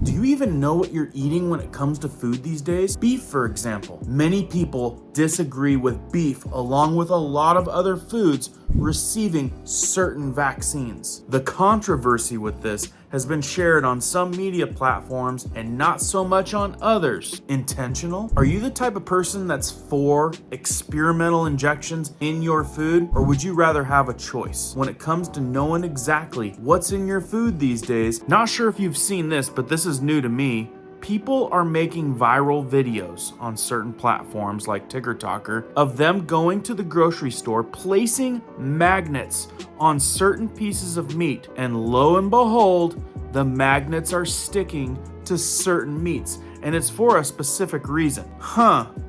Do you even know what you're eating when it comes to food these days? Beef, for example. Many people disagree with beef, along with a lot of other foods, receiving certain vaccines. The controversy with this has been shared on some media platforms and not so much on others. Intentional? Are you the type of person that's for experimental injections in your food, or would you rather have a choice? When it comes to knowing exactly what's in your food these days, not sure if you've seen this, but this is new to me. People are making viral videos on certain platforms like TikTok of them going to the grocery store, placing magnets on certain pieces of meat, and lo and behold, the magnets are sticking to certain meats, and it's for a specific reason.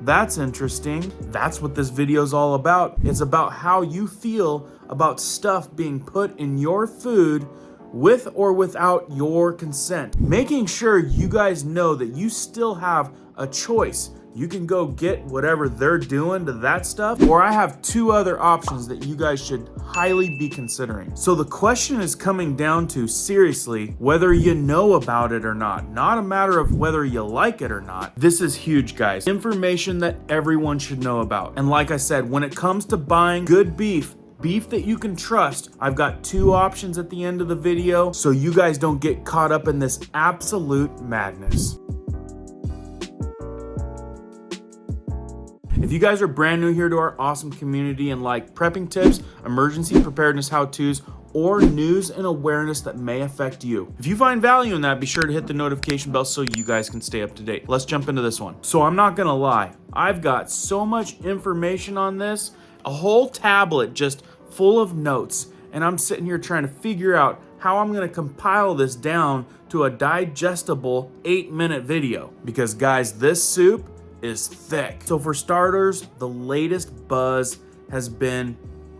That's interesting. That's what this video is all about. It's about how you feel about stuff being put in your food with or without your consent. Making sure you guys know that you still have a choice. You can go get whatever they're doing to that stuff, or I have two other options that you guys should highly be considering. So the question is coming down to, seriously, whether you know about it or not a matter of whether you like it or not. This is huge, guys. Information that everyone should know about. And like I said, when it comes to buying good beef that you can trust, I've got two options at the end of the video so you guys don't get caught up in this absolute madness. If you guys are brand new here to our awesome community and like prepping tips, emergency preparedness how-tos, or news and awareness that may affect you, if you find value in that, be sure to hit the notification bell so you guys can stay up to date. Let's jump into this one. So I'm not gonna lie, I've got so much information on this, a whole tablet just full of notes, and I'm sitting here trying to figure out how I'm gonna compile this down to a digestible 8-minute video. Because guys, this soup is thick. So for starters, the latest buzz has been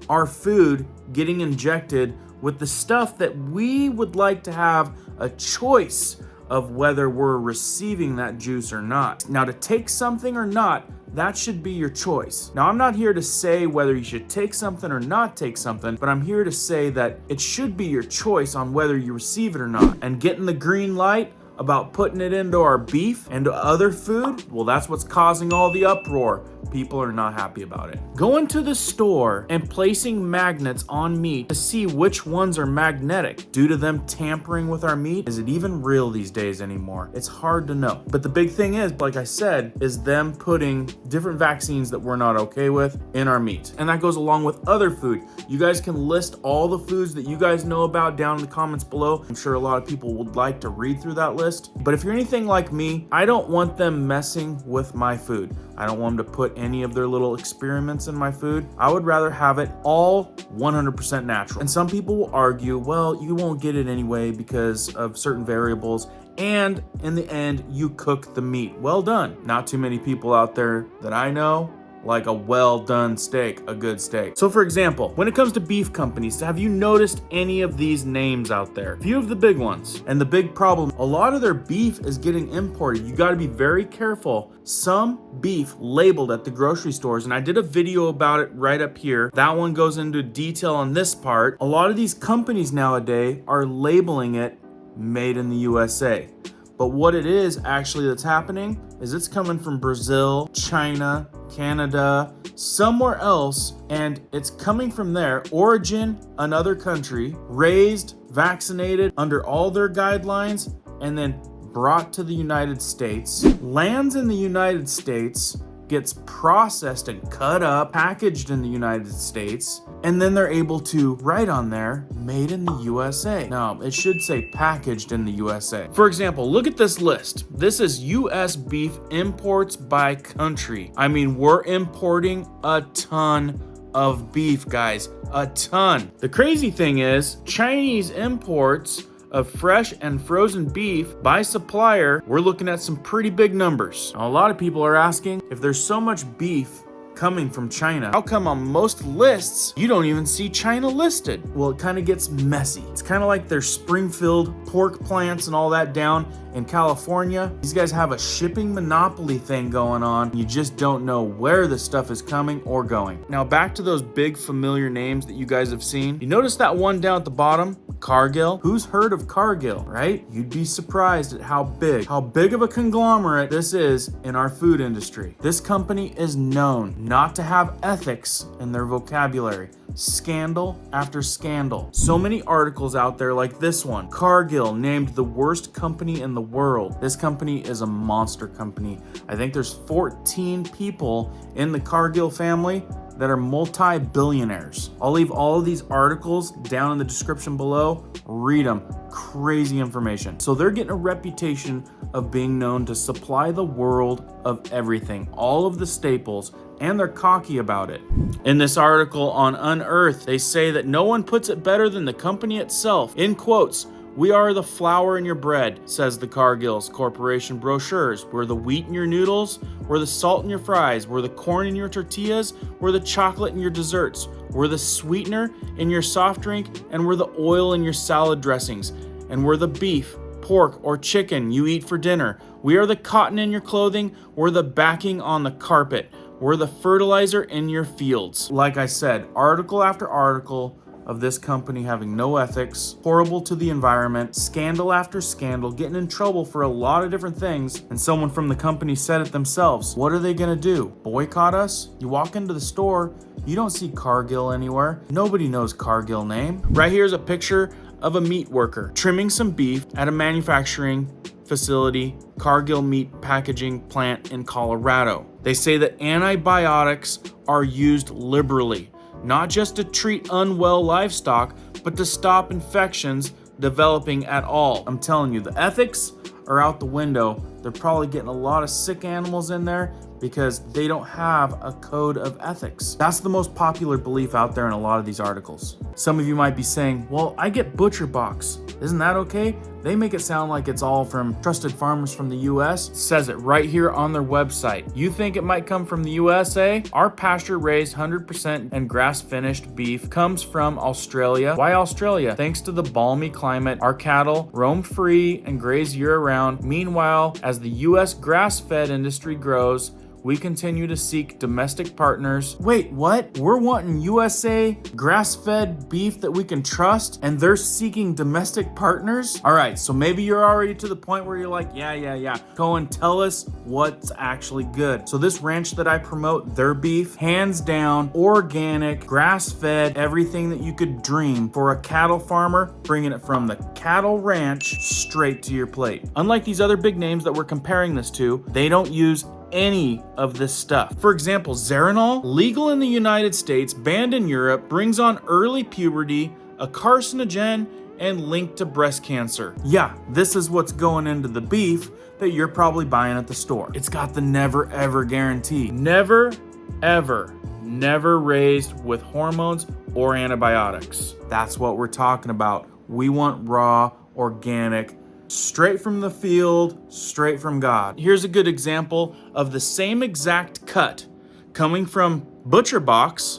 our food getting injected with the stuff that we would like to have a choice of whether we're receiving that juice or not. Now, to take something or not, that should be your choice. Now, I'm not here to say whether you should take something or not take something, but I'm here to say that it should be your choice on whether you receive it or not. And getting the green light about putting it into our beef and other food, well, that's what's causing all the uproar. People are not happy about it. Going to the store and placing magnets on meat to see which ones are magnetic due to them tampering with our meat. Is it even real these days anymore? It's hard to know. But the big thing is, like I said, is them putting different vaccines that we're not okay with in our meat. And that goes along with other food. You guys can list all the foods that you guys know about down in the comments below. I'm sure a lot of people would like to read through that list. But if you're anything like me, I don't want them messing with my food. I don't want them to put any of their little experiments in my food. I would rather have it all 100% natural. And some people will argue, well, you won't get it anyway because of certain variables. And in the end, you cook the meat. Well done. Not too many people out there that I know like a well done steak, a good steak. So for example, when it comes to beef companies, have you noticed any of these names out there? A few of the big ones. And the big problem, a lot of their beef is getting imported. You gotta be very careful. Some beef labeled at the grocery stores, and I did a video about it right up here. That one goes into detail on this part. A lot of these companies nowadays are labeling it made in the USA. But what it is actually that's happening is it's coming from Brazil, China, Canada, somewhere else, and it's coming from there. Origin, another country, raised, vaccinated under all their guidelines, and then brought to the United States, lands in the United States, gets processed and cut up, packaged in the United States, and then they're able to write on there, made in the USA. Now, it should say packaged in the USA. For example, look at this list. This is US beef imports by country. I mean, we're importing a ton of beef, guys, a ton. The crazy thing is, Chinese imports of fresh and frozen beef by supplier, we're looking at some pretty big numbers. Now, a lot of people are asking, if there's so much beef coming from China? How come on most lists you don't even see China listed? Well, it kind of gets messy. It's kind of like their Springfield pork plants and all that down in California. These guys have a shipping monopoly thing going on. You just don't know where the stuff is coming or going. Now back to those big familiar names that you guys have seen. You notice that one down at the bottom? Cargill. Who's heard of Cargill, right? You'd be surprised at how big of a conglomerate this is in our food industry. This company is known not to have ethics in their vocabulary. Scandal after scandal. So many articles out there like this one. Cargill named the worst company in the world. This company is a monster company. I think there's 14 people in the Cargill family that are multi-billionaires. I'll leave all of these articles down in the description below. Read them. Crazy information. So they're getting a reputation of being known to supply the world of everything, all of the staples, and they're cocky about it. In this article on Unearthed, they say that no one puts it better than the company itself. In quotes, "We are the flour in your bread," says the Cargill's corporation brochures. "We're the wheat in your noodles. We're the salt in your fries. We're the corn in your tortillas. We're the chocolate in your desserts. We're the sweetener in your soft drink. And we're the oil in your salad dressings. And we're the beef, pork, or chicken you eat for dinner. We are the cotton in your clothing. We're the backing on the carpet. We're the fertilizer in your fields." Like I said, article after article of this company having no ethics, horrible to the environment, scandal after scandal, getting in trouble for a lot of different things. And someone from the company said it themselves. What are they gonna do? Boycott us? You walk into the store, you don't see Cargill anywhere. Nobody knows Cargill name. Right here's a picture of a meat worker trimming some beef at a manufacturing facility, Cargill meat packaging plant in Colorado. They say that antibiotics are used liberally, not just to treat unwell livestock, but to stop infections developing at all. I'm telling you, the ethics are out the window. They're probably getting a lot of sick animals in there because they don't have a code of ethics. That's the most popular belief out there in a lot of these articles. Some of you might be saying, well, I get Butcher Box. Isn't that okay? They make it sound like it's all from trusted farmers from the US. It says it right here on their website. You think it might come from the USA? Our pasture-raised 100% and grass-finished beef comes from Australia. Why Australia? Thanks to the balmy climate, our cattle roam free and graze year-round. Meanwhile, as the US grass-fed industry grows, we continue to seek domestic partners. Wait, what? We're wanting USA grass-fed beef that we can trust, and they're seeking domestic partners? All right, so maybe you're already to the point where you're like, yeah. Go and tell us what's actually good. So this ranch that I promote, their beef, hands down, organic, grass-fed, everything that you could dream for a cattle farmer, bringing it from the cattle ranch straight to your plate. Unlike these other big names that we're comparing this to, they don't use any of this stuff. For example, Zeranol, legal in the United States, banned in Europe, brings on early puberty, a carcinogen, and linked to breast cancer. Yeah, this is what's going into the beef that you're probably buying at the store. It's got the never ever guarantee. Never ever, never raised with hormones or antibiotics. That's what we're talking about. We want raw, organic, straight from the field, straight from God. Here's a good example of the same exact cut coming from Butcher Box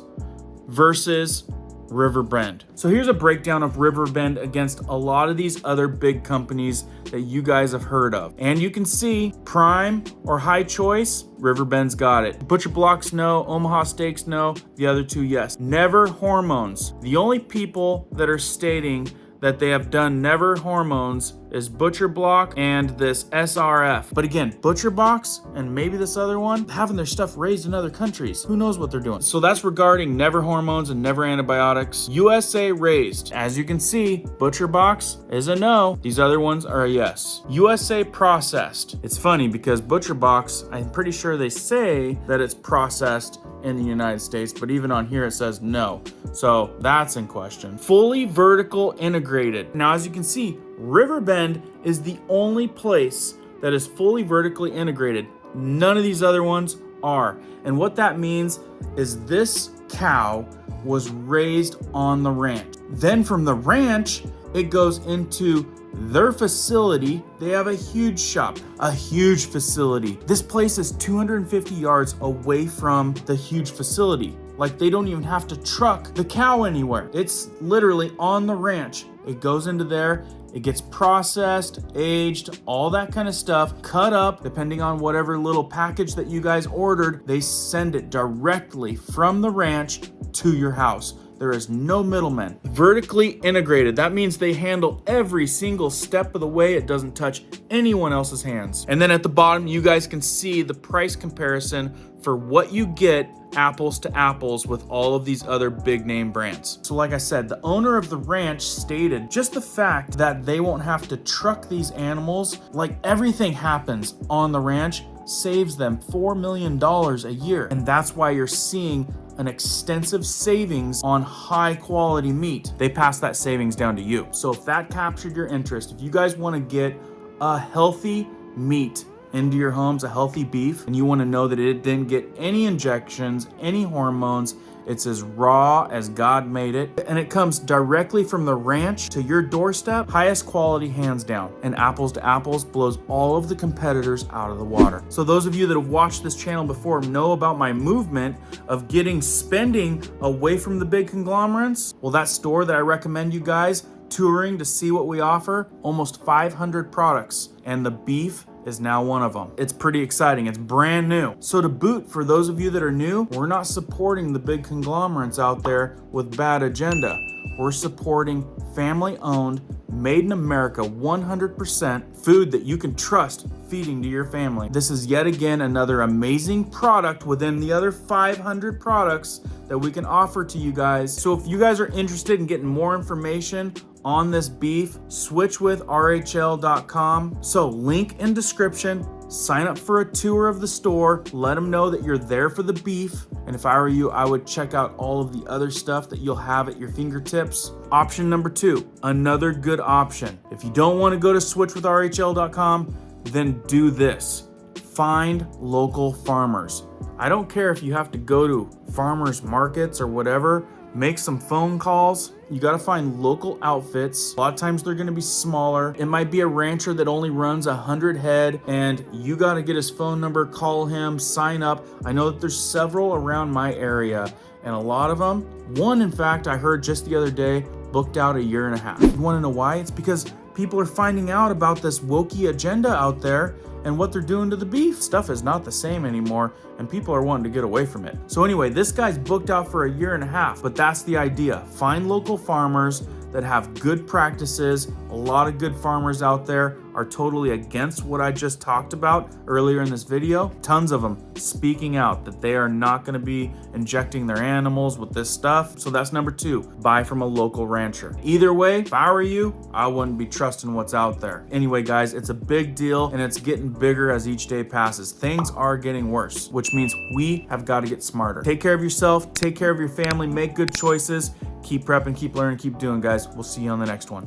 versus Riverbend. So here's a breakdown of Riverbend against a lot of these other big companies that you guys have heard of. And you can see Prime or High Choice, Riverbend's got it. Butcher Blocks, no. Omaha Steaks, no. The other two, yes. Never Hormones. The only people that are stating that they have done Never Hormones is Butcher Block and this SRF. But again, Butcher Box and maybe this other one, having their stuff raised in other countries. Who knows what they're doing? So that's regarding Never Hormones and Never Antibiotics. USA raised. As you can see, Butcher Box is a no. These other ones are a yes. USA processed. It's funny because Butcher Box, I'm pretty sure they say that it's processed in the United States, but even on here it says no. So that's in question. Fully vertical integrated. Now, as you can see, Riverbend is the only place that is fully vertically integrated. None of these other ones are. And what that means is this cow was raised on the ranch. Then from the ranch, it goes into their facility. They have a huge shop, a huge facility. This place is 250 yards away from the huge facility. Like, they don't even have to truck the cow anywhere. It's literally on the ranch. It goes into there, it gets processed, aged, all that kind of stuff, cut up, depending on whatever little package that you guys ordered. They send it directly from the ranch to your house. There is no middleman. Vertically integrated. That means they handle every single step of the way. It doesn't touch anyone else's hands. And then at the bottom, you guys can see the price comparison for what you get apples to apples with all of these other big name brands. So like I said, the owner of the ranch stated just the fact that they won't have to truck these animals, like everything happens on the ranch, saves them $4 million a year. And that's why you're seeing an extensive savings on high quality meat. They pass that savings down to you. So if that captured your interest, if you guys want to get a healthy meat into your homes, a healthy beef, and you want to know that it didn't get any injections, any hormones, it's as raw as God made it, and it comes directly from the ranch to your doorstep, highest quality hands down. And Apples to Apples blows all of the competitors out of the water. So those of you that have watched this channel before know about my movement of getting spending away from the big conglomerates. Well, that store that I recommend you guys touring to see what we offer, almost 500 products, and the beef is now one of them. It's pretty exciting. It's brand new. So to boot, for those of you that are new, we're not supporting the big conglomerates out there with bad agenda. We're supporting family-owned, made in America, 100% food that you can trust feeding to your family. This is yet again another amazing product within the other 500 products that we can offer to you guys. So if you guys are interested in getting more information on this beef, switch with RHL.com. So link in description, sign up for a tour of the store, let them know that you're there for the beef. And if I were you, I would check out all of the other stuff that you'll have at your fingertips. Option number 2, another good option. If you don't want to go to switchwithrhl.com, then do this. Find local farmers. I don't care if you have to go to farmers markets or whatever, make some phone calls. You got to find local outfits. A lot of times they're going to be smaller. It might be a rancher that only runs 100 head, and you got to get his phone number, call him, sign up. I know that there's several around my area, and a lot of them, one in fact I heard just the other day, booked out 1.5 years. You want to know why? It's because people are finding out about this wokey agenda out there and what they're doing to the beef. Stuff is not the same anymore, and people are wanting to get away from it. So anyway, this guy's booked out for 1.5 years, but that's the idea. Find local farmers that have good practices. A lot of good farmers out there are totally against what I just talked about earlier in this video. Tons of them speaking out that they are not going to be injecting their animals with this stuff. So that's number 2, buy from a local rancher. Either way, if I were you, I wouldn't be trusting what's out there. Anyway, guys, it's a big deal, and it's getting bigger as each day passes. Things are getting worse, which means we have got to get smarter. Take care of yourself, take care of your family, make good choices, keep prepping, keep learning, keep doing, guys. We'll see you on the next one.